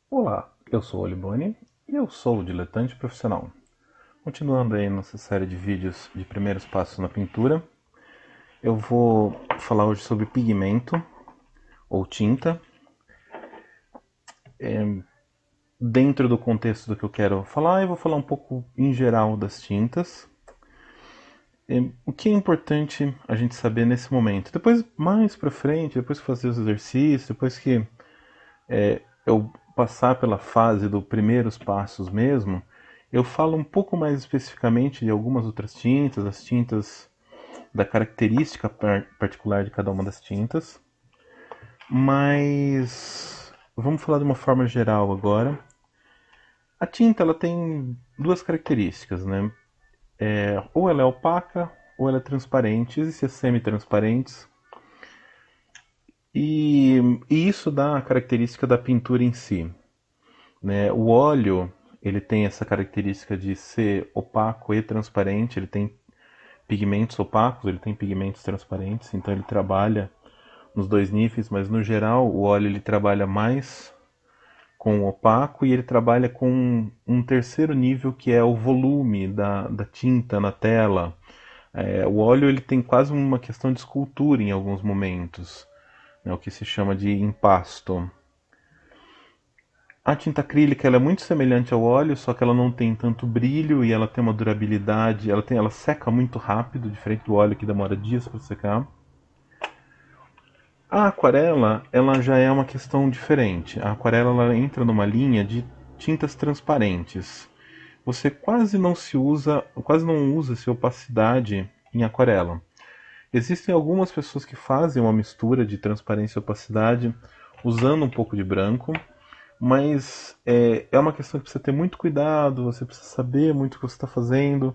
Olá, eu sou o Olibone e eu sou o diletante profissional. Continuando aí nossa série de vídeos de primeiros passos na pintura, eu vou falar hoje sobre pigmento ou tinta, dentro do contexto do que eu quero falar, eu vou falar um pouco em geral das tintas. O que é importante a gente saber nesse momento? Depois, mais pra frente, depois que fazer os exercícios, depois que eu passar pela fase dos primeiros passos mesmo, eu falo um pouco mais especificamente de algumas outras tintas, as tintas da característica particular de cada uma das tintas, mas vamos falar de uma forma geral agora. A tinta ela tem duas características, né? Ou ela é opaca ou ela é transparente. Existem semi-transparentes e isso dá a característica da pintura em si, né? O óleo ele tem essa característica de ser opaco e transparente. Ele tem pigmentos opacos, ele tem pigmentos transparentes, então ele trabalha nos dois níveis, mas no geral o óleo ele trabalha mais com o opaco e ele trabalha com um terceiro nível que é o volume da tinta na tela. O óleo ele tem quase uma questão de escultura em alguns momentos, né, o que se chama de impasto. A tinta acrílica ela é muito semelhante ao óleo, só que ela não tem tanto brilho e ela tem uma durabilidade, ela seca muito rápido, diferente do óleo que demora dias para secar. A aquarela, ela já é uma questão diferente. A aquarela ela entra numa linha de tintas transparentes. Você quase não usa opacidade em aquarela. Existem algumas pessoas que fazem uma mistura de transparência e opacidade usando um pouco de branco, mas é uma questão que precisa ter muito cuidado, você precisa saber muito o que você está fazendo,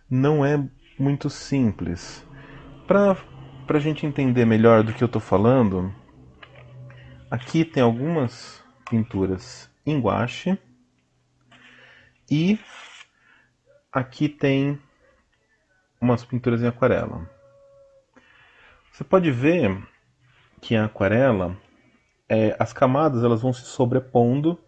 não é muito simples. Para a gente entender melhor do que eu estou falando, aqui tem algumas pinturas em guache e aqui tem umas pinturas em aquarela. Você pode ver que a aquarela, as camadas elas vão se sobrepondo,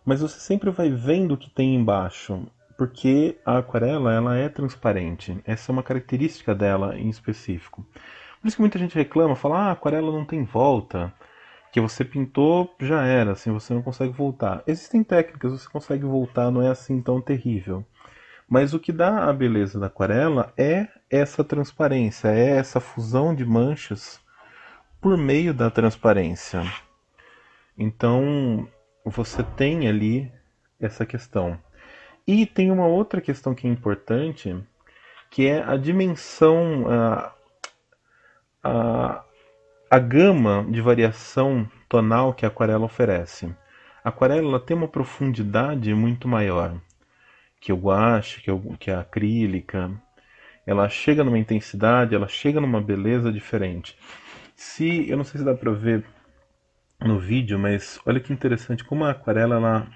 mas você sempre vai vendo o que tem embaixo, porque a aquarela ela é transparente. Essa é uma característica dela em específico. Por isso que muita gente reclama, fala, a aquarela não tem volta, que você pintou já era, assim, você não consegue voltar. Existem técnicas, você consegue voltar, não é assim tão terrível. Mas o que dá a beleza da aquarela é essa transparência, é essa fusão de manchas por meio da transparência. Então, você tem ali essa questão. E tem uma outra questão que é importante, que é a dimensão, a, a gama de variação tonal que a aquarela oferece. A aquarela ela tem uma profundidade muito maior que o guache, que a acrílica. Ela chega numa intensidade, ela chega numa beleza diferente. Se eu não sei se dá para ver no vídeo, mas olha que interessante como a aquarela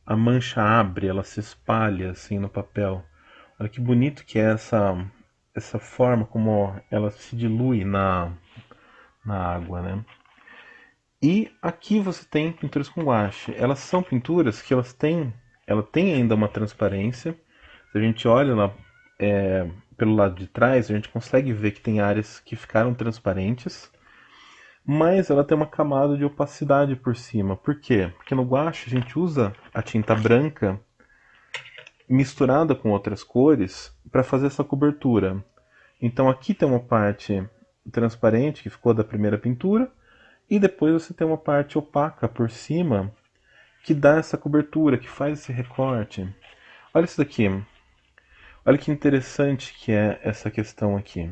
a mancha abre, ela se espalha assim no papel. Olha que bonito que é essa forma como ela se dilui na água, né? E aqui você tem pinturas com guache. Elas são pinturas que ela tem ainda uma transparência. Se a gente olha lá pelo lado de trás, a gente consegue ver que tem áreas que ficaram transparentes, mas ela tem uma camada de opacidade por cima. Por quê? Porque no guache a gente usa a tinta branca misturada com outras cores para fazer essa cobertura. Então aqui tem uma parte transparente que ficou da primeira pintura e depois você tem uma parte opaca por cima que dá essa cobertura, que faz esse recorte. Olha isso daqui. Olha que interessante que é essa questão aqui.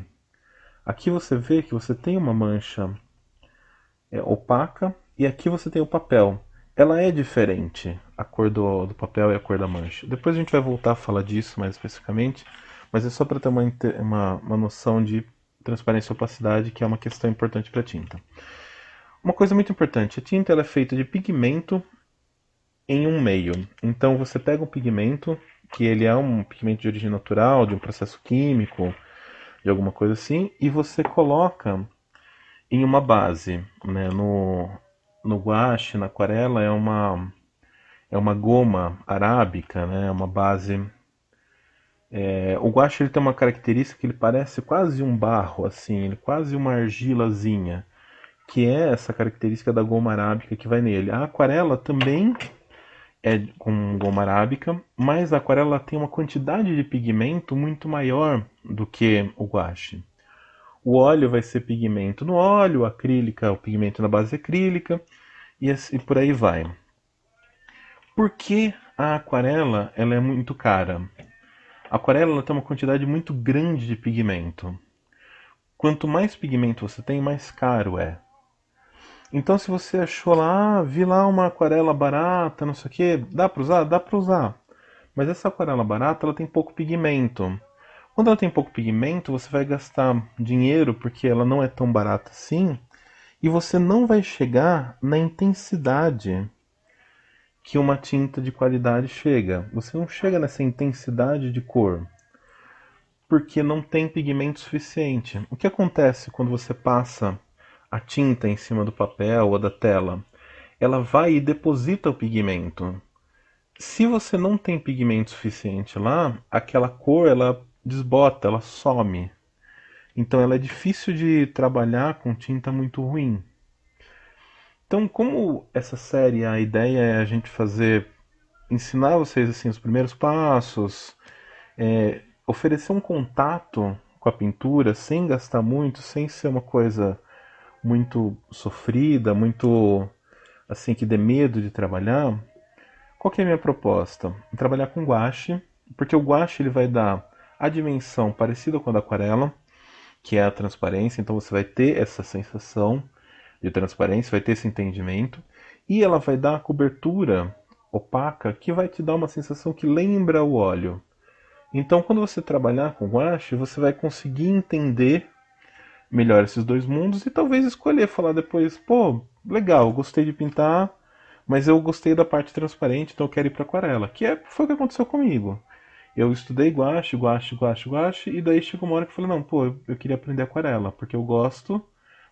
Aqui você vê que você tem uma mancha opaca e aqui você tem o papel. Ela é diferente, a cor do papel e a cor da mancha. Depois a gente vai voltar a falar disso mais especificamente, mas é só para ter uma noção de transparência e opacidade, que é uma questão importante para a tinta. Uma coisa muito importante, a tinta ela é feita de pigmento em um meio. Então você pega um pigmento, que ele é um pigmento de origem natural, de um processo químico, de alguma coisa assim, e você coloca em uma base, né? No guache, na aquarela, é uma goma arábica, né? É uma base. O guache ele tem uma característica que ele parece quase um barro, assim, ele quase uma argilazinha, que é essa característica da goma arábica que vai nele. A aquarela também é com goma arábica, mas a aquarela tem uma quantidade de pigmento muito maior do que o guache. O óleo vai ser pigmento no óleo, a acrílica, o pigmento na base acrílica, e por aí vai. Por que a aquarela ela é muito cara? A aquarela ela tem uma quantidade muito grande de pigmento. Quanto mais pigmento você tem, mais caro é. Então, se você achou lá, vi lá uma aquarela barata, não sei o que, dá para usar? Dá para usar. Mas essa aquarela barata, ela tem pouco pigmento. Quando ela tem pouco pigmento, você vai gastar dinheiro porque ela não é tão barata assim, e você não vai chegar na intensidade que uma tinta de qualidade chega. Você não chega nessa intensidade de cor, porque não tem pigmento suficiente. O que acontece quando você passa a tinta em cima do papel ou da tela? Ela vai e deposita o pigmento. Se você não tem pigmento suficiente lá, aquela cor ela desbota, ela some. Então ela é difícil de trabalhar com tinta muito ruim. Então, como essa série, a ideia é a gente fazer, ensinar vocês assim os primeiros passos, oferecer um contato com a pintura sem gastar muito, sem ser uma coisa muito sofrida, muito assim que dê medo de trabalhar. Qual que é a minha proposta? Trabalhar com guache, porque o guache ele vai dar a dimensão parecida com a da aquarela, que é a transparência, então você vai ter essa sensação de transparência, vai ter esse entendimento, e ela vai dar a cobertura opaca que vai te dar uma sensação que lembra o óleo. Então, quando você trabalhar com guache, você vai conseguir entender melhor esses dois mundos e talvez escolher falar depois, pô, legal, gostei de pintar, mas eu gostei da parte transparente, então eu quero ir para aquarela, foi o que aconteceu comigo. Eu estudei guache, guache, guache, guache, e daí chegou uma hora que eu falei, não, pô, eu queria aprender aquarela, porque eu gosto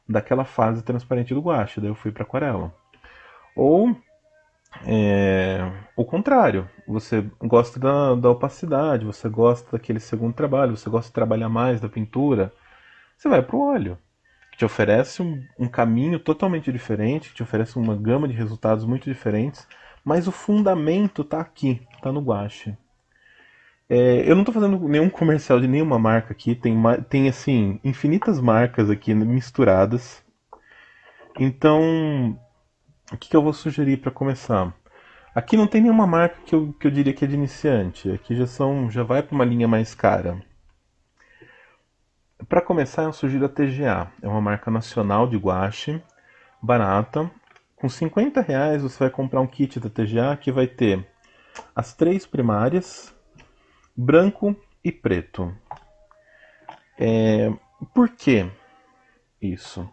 daquela fase transparente do guache, daí eu fui para aquarela. Ou o contrário, você gosta da opacidade, você gosta daquele segundo trabalho, você gosta de trabalhar mais da pintura, você vai para o óleo, que te oferece um caminho totalmente diferente, que te oferece uma gama de resultados muito diferentes, mas o fundamento está aqui, está no guache. Eu não estou fazendo nenhum comercial de nenhuma marca aqui, tem assim, infinitas marcas aqui misturadas. Então, o que eu vou sugerir para começar? Aqui não tem nenhuma marca que eu diria que é de iniciante. Aqui já vai para uma linha mais cara. Para começar, eu sugiro a TGA. É uma marca nacional de guache, barata. Com R$ 50 você vai comprar um kit da TGA que vai ter as três primárias, branco e preto. Por que isso?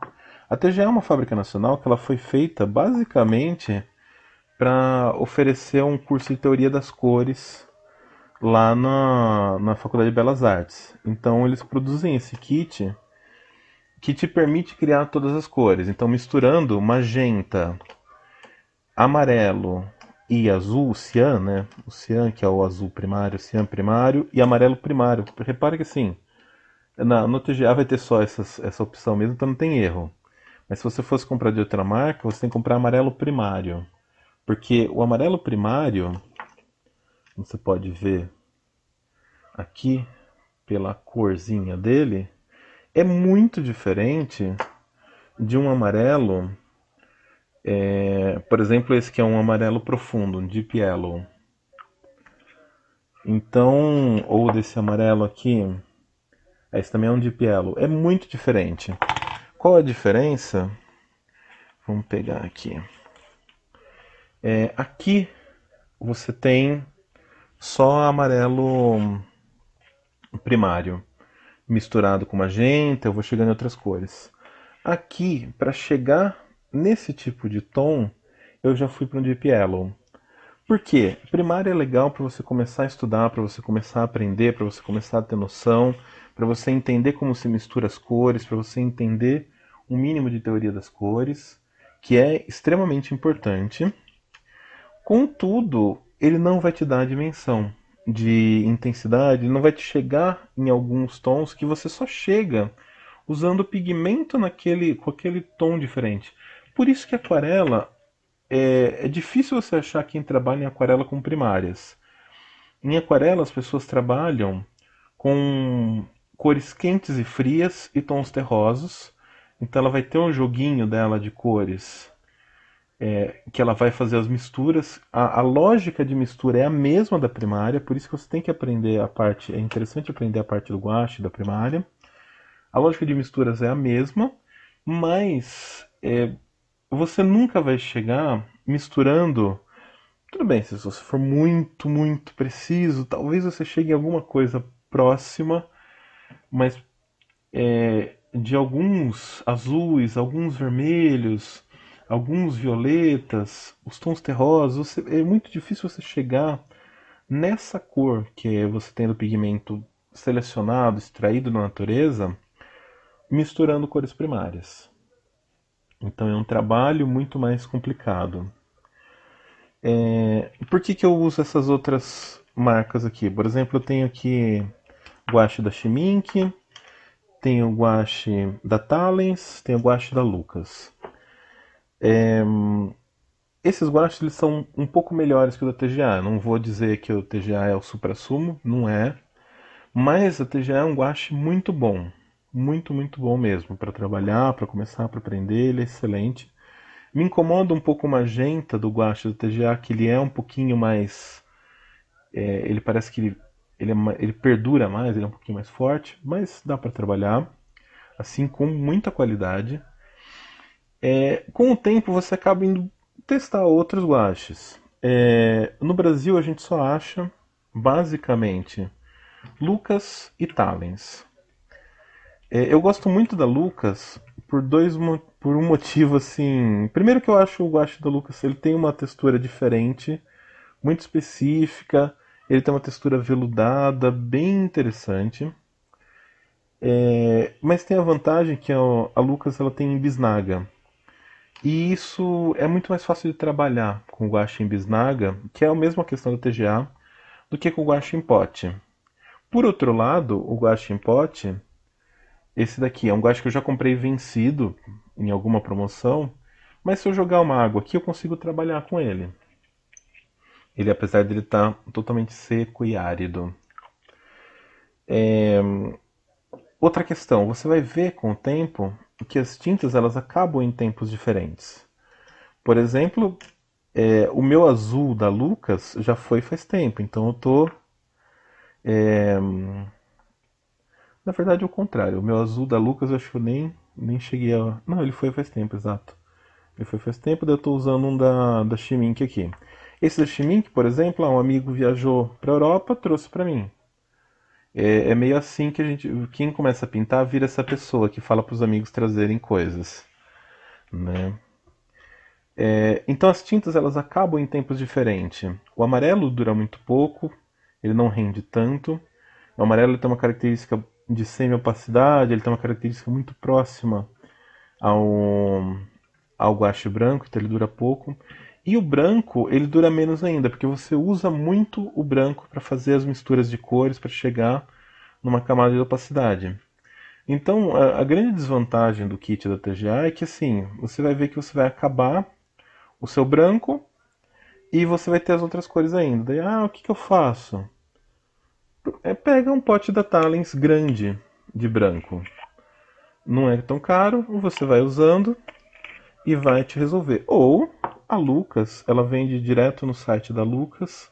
A TGA é uma fábrica nacional que ela foi feita basicamente para oferecer um curso de teoria das cores lá na Faculdade de Belas Artes. Então eles produzem esse kit que te permite criar todas as cores. Então misturando magenta, amarelo e azul, o cian, né? O cian que é o azul primário, o cian primário e amarelo primário. Repare que assim, no TGA vai ter só essa opção mesmo, então não tem erro. Mas se você fosse comprar de outra marca, você tem que comprar amarelo primário. Porque o amarelo primário, você pode ver aqui pela corzinha dele, é muito diferente de um amarelo, por exemplo, esse que é um amarelo profundo, um Deep Yellow. Então, ou desse amarelo aqui, esse também é um Deep Yellow, é muito diferente. Qual a diferença? Vamos pegar aqui. Aqui você tem só amarelo primário, misturado com magenta, eu vou chegando em outras cores. Aqui, para chegar nesse tipo de tom, eu já fui para um Deep Yellow. Por quê? Primário é legal para você começar a estudar, para você começar a aprender, para você começar a ter noção, para você entender como se mistura as cores, para você entender um mínimo de teoria das cores, que é extremamente importante. Contudo, ele não vai te dar a dimensão de intensidade, ele não vai te chegar em alguns tons que você só chega usando pigmento com aquele tom diferente. Por isso que a aquarela é difícil você achar quem trabalha em aquarela com primárias. Em aquarela as pessoas trabalham com cores quentes e frias e tons terrosos. Então ela vai ter um joguinho dela de cores que ela vai fazer as misturas. A lógica de mistura é a mesma da primária, por isso que você tem que aprender a parte. É interessante aprender a parte do guache da primária. A lógica de misturas é a mesma, mas você nunca vai chegar misturando. Tudo bem, se você for muito, muito preciso, talvez você chegue em alguma coisa próxima, mas de alguns azuis, alguns vermelhos, alguns violetas, os tons terrosos, é muito difícil você chegar nessa cor que você tem do pigmento selecionado, extraído na natureza, misturando cores primárias. Então é um trabalho muito mais complicado. Por que que eu uso essas outras marcas aqui? Por exemplo, eu tenho aqui guache da Schmincke, tenho guache da Talens, tenho guache da Lucas. Esses guaches eles são um pouco melhores que o da TGA. Não vou dizer que o TGA é o suprassumo, não é. Mas a TGA é um guache muito bom. Muito, muito bom mesmo. Para trabalhar, para começar, para aprender, ele é excelente. Me incomoda um pouco o magenta do guache do TGA, que ele é um pouquinho mais. Ele parece que ele perdura mais, ele é um pouquinho mais forte, mas dá para trabalhar, assim, com muita qualidade. Com o tempo você acaba indo testar outros guaches. No Brasil a gente só acha, basicamente, Lucas e Talens. Eu gosto muito da Lucas por um motivo assim. Primeiro que eu acho o guache da Lucas ele tem uma textura diferente, muito específica. Ele tem uma textura veludada, bem interessante. Mas tem a vantagem que a Lucas ela tem em bisnaga. E isso é muito mais fácil de trabalhar com o guache em bisnaga, que é a mesma questão da TGA, do que com o guache em pote. Por outro lado, o guache em pote, esse daqui é um guache que eu já comprei vencido em alguma promoção, mas se eu jogar uma água aqui eu consigo trabalhar com ele. Ele, apesar de ele estar totalmente seco e árido. Outra questão, você vai ver com o tempo que as tintas elas acabam em tempos diferentes. Por exemplo, o meu azul da Lucas já foi faz tempo, então eu tô. Na verdade é o contrário, o meu azul da Lucas eu acho que eu nem cheguei a. Não, ele foi faz tempo, exato. Ele foi faz tempo, daí eu tô usando um da Schmincke aqui. Esse da Schmincke, por exemplo, um amigo viajou pra Europa, trouxe pra mim. É meio assim que a gente. Quem começa a pintar vira essa pessoa que fala pros amigos trazerem coisas. Né? Então as tintas elas acabam em tempos diferentes. O amarelo dura muito pouco, ele não rende tanto. O amarelo tem uma característica de semi-opacidade, ele tem uma característica muito próxima ao, ao guache branco, então ele dura pouco. E o branco, ele dura menos ainda, porque você usa muito o branco para fazer as misturas de cores, para chegar numa camada de opacidade. Então, a grande desvantagem do kit da TGA é que assim, você vai ver que você vai acabar o seu branco e você vai ter as outras cores ainda. Daí, o que eu faço? Pega um pote da Talens grande de branco. Não é tão caro, você vai usando e vai te resolver. Ou a Lucas, ela vende direto no site da Lucas.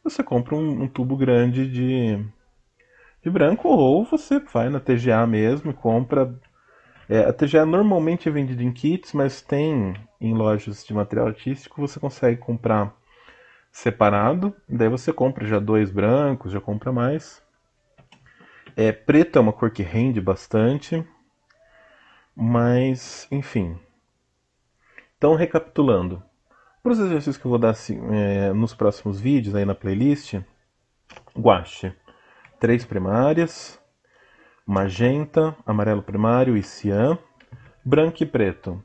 Você compra um tubo grande de branco ou você vai na TGA mesmo e compra. A TGA normalmente é vendida em kits, mas tem em lojas de material artístico, você consegue comprar separado. Daí você compra já dois brancos, já compra mais. Preto é uma cor que rende bastante, mas enfim. Então, recapitulando, para os exercícios que eu vou dar nos próximos vídeos aí na playlist, guache, 3 primárias, magenta, amarelo primário e cian, branco e preto.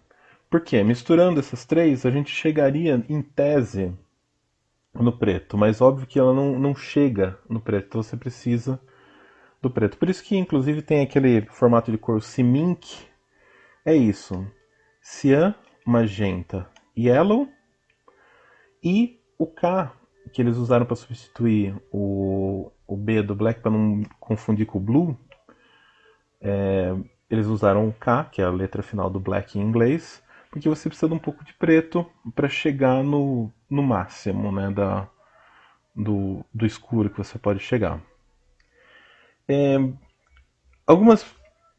Por quê? Misturando essas três, a gente chegaria, em tese, no preto, mas óbvio que ela não chega no preto, então você precisa do preto. Por isso que inclusive tem aquele formato de cor Cimink, é isso. Cian, magenta, yellow e o K que eles usaram para substituir o B do black para não confundir com o blue, eles usaram o K, que é a letra final do black em inglês, porque você precisa de um pouco de preto para chegar no máximo, né, do escuro que você pode chegar. Algumas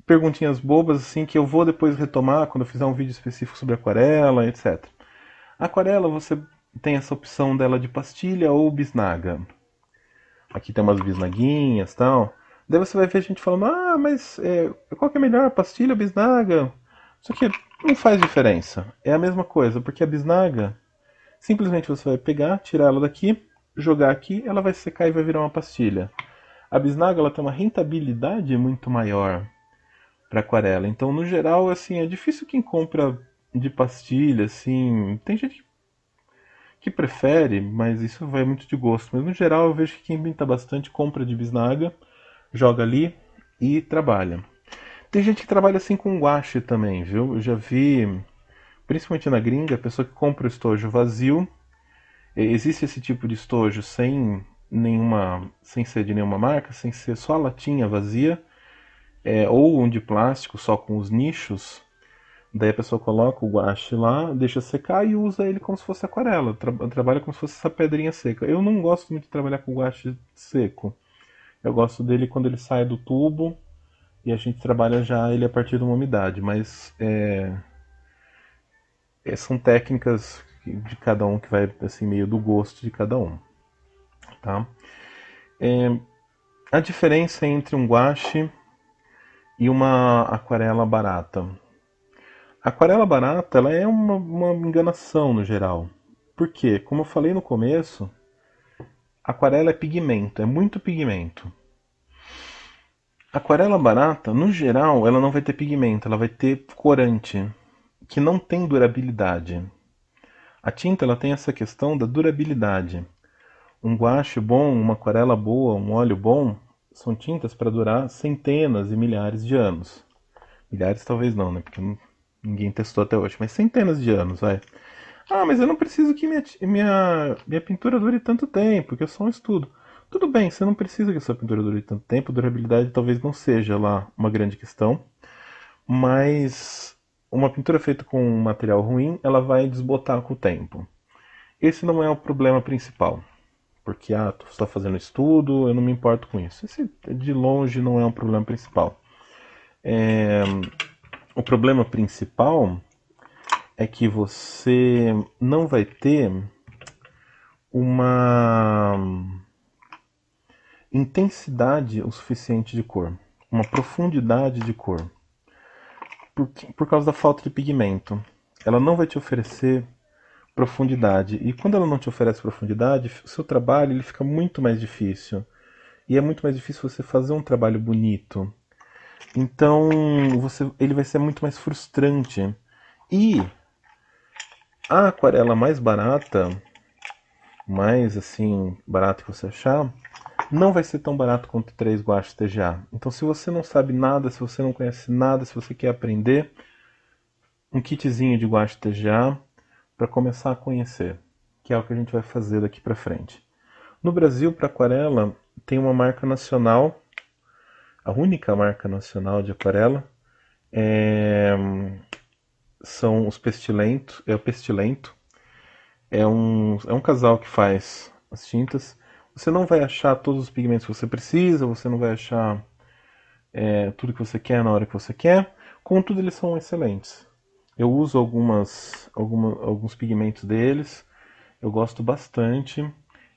perguntinhas bobas assim que eu vou depois retomar quando eu fizer um vídeo específico sobre aquarela, etc. A aquarela você tem essa opção dela de pastilha ou bisnaga. Aqui tem umas bisnaguinhas e tal. Daí você vai ver a gente falando, mas qual que é melhor, pastilha ou bisnaga? Só que não faz diferença. É a mesma coisa, porque a bisnaga, simplesmente você vai pegar, tirar ela daqui, jogar aqui, ela vai secar e vai virar uma pastilha. A bisnaga ela tem uma rentabilidade muito maior para aquarela. Então, no geral, assim, é difícil quem compra de pastilha, assim. Tem gente que prefere, mas isso vai muito de gosto. Mas no geral, eu vejo que quem pinta bastante compra de bisnaga, joga ali e trabalha. Tem gente que trabalha assim com guache também, viu? Eu já vi, principalmente na gringa, a pessoa que compra o estojo vazio. Existe esse tipo de estojo sem ser de nenhuma marca, sem ser só a latinha vazia, ou um de plástico só com os nichos. Daí a pessoa coloca o guache lá, deixa secar e usa ele como se fosse aquarela. Trabalha como se fosse essa pedrinha seca. Eu não gosto muito de trabalhar com guache seco. Eu gosto dele quando ele sai do tubo e a gente trabalha já ele a partir de uma umidade. Mas são técnicas de cada um que vai assim meio do gosto de cada um, tá? A diferença entre um guache e uma aquarela barata. A aquarela barata ela é uma enganação no geral. Por quê? Como eu falei no começo, aquarela é pigmento, é muito pigmento. Aquarela barata, no geral, ela não vai ter pigmento, ela vai ter corante, que não tem durabilidade. A tinta ela tem essa questão da durabilidade. Um guache bom, uma aquarela boa, um óleo bom, são tintas para durar centenas e milhares de anos. Milhares talvez não, né? Porque ninguém testou até hoje, mas centenas de anos, vai. Mas eu não preciso que minha pintura dure tanto tempo, que é só um estudo. Tudo bem, você não precisa que a sua pintura dure tanto tempo, durabilidade talvez não seja lá uma grande questão, mas uma pintura feita com um material ruim, ela vai desbotar com o tempo. Esse não é o problema principal, porque tu está fazendo estudo, eu não me importo com isso. Esse de longe não é um problema principal. O problema principal é que você não vai ter uma intensidade o suficiente de cor, uma profundidade de cor, por causa da falta de pigmento. Ela não vai te oferecer profundidade, e quando ela não te oferece profundidade, o seu trabalho ele fica muito mais difícil. E é muito mais difícil você fazer um trabalho bonito. Então, ele vai ser muito mais frustrante. E a aquarela mais barata, mais assim, barata que você achar, não vai ser tão barato quanto 3 guaches TGA. Então, se você não sabe nada, se você não conhece nada, se você quer aprender, um kitzinho de guache TGA para começar a conhecer, que é o que a gente vai fazer daqui para frente. No Brasil, para aquarela, tem uma marca nacional, a única marca nacional de aquarela, são os Pestilento, é o Pestilento. É um casal que faz as tintas. Você não vai achar todos os pigmentos que você precisa, você não vai achar tudo que você quer na hora que você quer. Contudo, eles são excelentes. Eu uso alguns pigmentos deles, eu gosto bastante.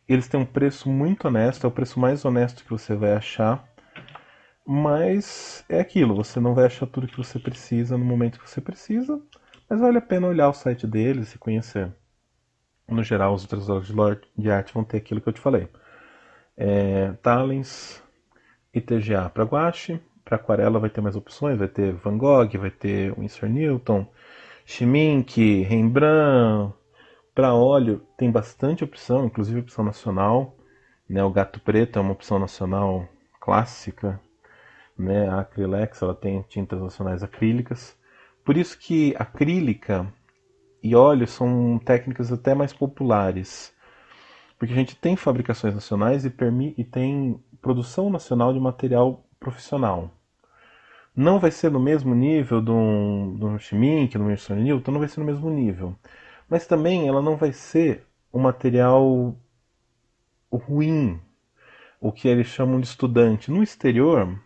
Eles têm um preço muito honesto, é o preço mais honesto que você vai achar. Mas é aquilo, você não vai achar tudo que você precisa no momento que você precisa, mas vale a pena olhar o site deles e conhecer. No geral, os outros lojas de arte vão ter aquilo que eu te falei. Talens e TGA para guache. Para aquarela vai ter mais opções, vai ter Van Gogh, vai ter Winsor Newton, Schmincke, Rembrandt, Para óleo tem bastante opção, inclusive opção nacional, né? O Gato Preto é uma opção nacional clássica, né? A Acrylex, ela tem tintas nacionais acrílicas. Por isso que acrílica e óleo são técnicas até mais populares, porque a gente tem fabricações nacionais e tem produção nacional de material profissional. Não vai ser no mesmo nível de um Schmincke, de um Winsor Newton, não vai ser no mesmo nível. Mas também ela não vai ser um material ruim, o que eles chamam de estudante. No exterior,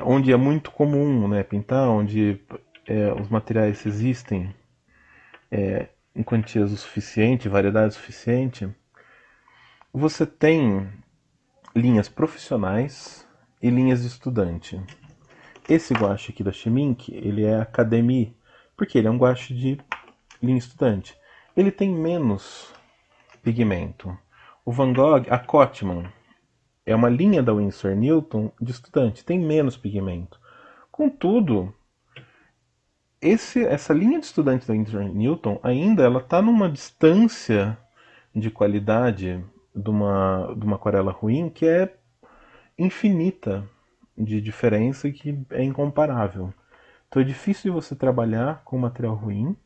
onde é muito comum, né, pintar, onde os materiais existem em quantias o suficiente, variedade suficiente, você tem linhas profissionais e linhas de estudante. Esse guache aqui da Schmincke, ele é Academy, porque ele é um guache de linha estudante. Ele tem menos pigmento. O Van Gogh, a Cotman, é uma linha da Winsor Newton de estudante, tem menos pigmento. Contudo, essa linha de estudante da Winsor Newton ainda ela está numa distância de qualidade de uma aquarela ruim que é infinita de diferença e que é incomparável. Então é difícil de você trabalhar com material ruim.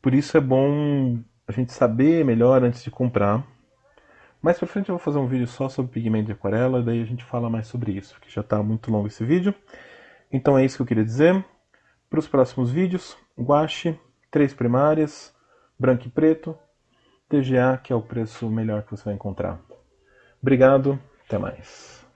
Por isso é bom a gente saber melhor antes de comprar. Mais pra frente eu vou fazer um vídeo só sobre pigmento de aquarela, daí a gente fala mais sobre isso, porque já está muito longo esse vídeo. Então é isso que eu queria dizer. Para os próximos vídeos, guache, 3 primárias, branco e preto, TGA, que é o preço melhor que você vai encontrar. Obrigado, até mais.